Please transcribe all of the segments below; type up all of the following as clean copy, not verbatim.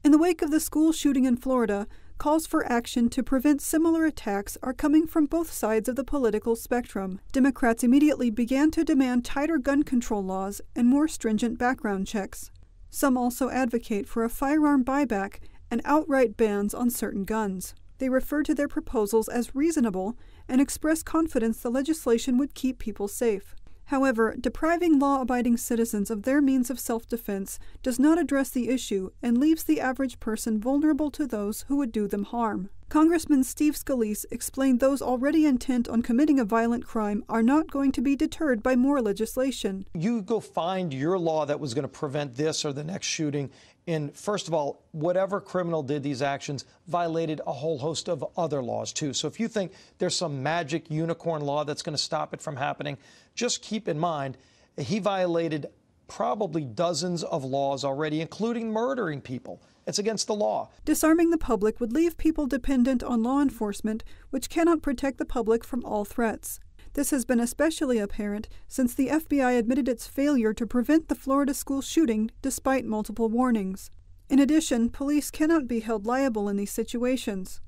In the wake of the school shooting in Florida, calls for action to prevent similar attacks are coming from both sides of the political spectrum. Democrats immediately began to demand tighter gun control laws and more stringent background checks. Some also advocate for a firearm buyback and outright bans on certain guns. They refer to their proposals as reasonable and express confidence the legislation would keep people safe. However, depriving law-abiding citizens of their means of self-defense does not address the issue and leaves the average person vulnerable to those who would do them harm. Congressman Steve Scalise explained those already intent on committing a violent crime are not going to be deterred by more legislation. You go find your law that was going to prevent this or the next shooting. And first of all, whatever criminal did these actions violated a whole host of other laws, too. So if you think there's some magic unicorn law that's going to stop it from happening, just keep in mind he violated probably dozens of laws already, including murdering people. It's against the law. Disarming the public would leave people dependent on law enforcement, which cannot protect the public from all threats. This has been especially apparent since the FBI admitted its failure to prevent the Florida school shooting despite multiple warnings. In addition, police cannot be held liable in these situations.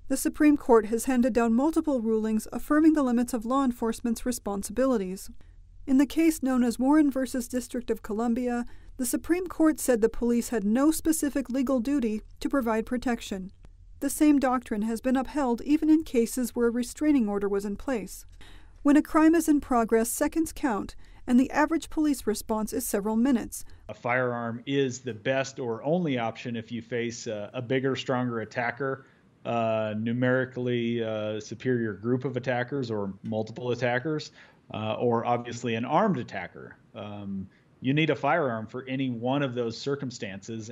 The Supreme Court has handed down multiple rulings affirming the limits of law enforcement's responsibilities. In the case known as Warren v. District of Columbia, the Supreme Court said the police had no specific legal duty to provide protection. The same doctrine has been upheld even in cases where a restraining order was in place. When a crime is in progress, seconds count, and the average police response is several minutes. A firearm is the best or only option if you face a bigger, stronger attacker, numerically superior group of attackers or multiple attackers, or obviously an armed attacker. You need a firearm for any one of those circumstances.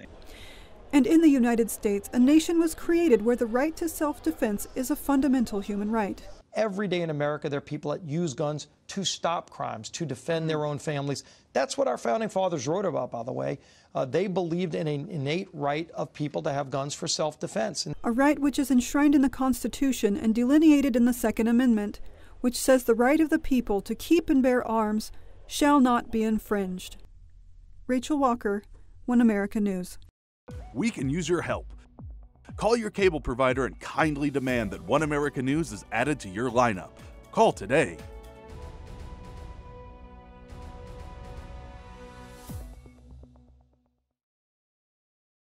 And in the United States, a nation was created where the right to self-defense is a fundamental human right. Every day in America, there are people that use guns to stop crimes, to defend their own families. That's what our founding fathers wrote about, by the way. They believed in an innate right of people to have guns for self-defense. A right which is enshrined in the Constitution and delineated in the Second Amendment, which says the right of the people to keep and bear arms shall not be infringed. Rachel Walker, One America News. We can use your help. Call your cable provider and kindly demand that One America News is added to your lineup. Call today.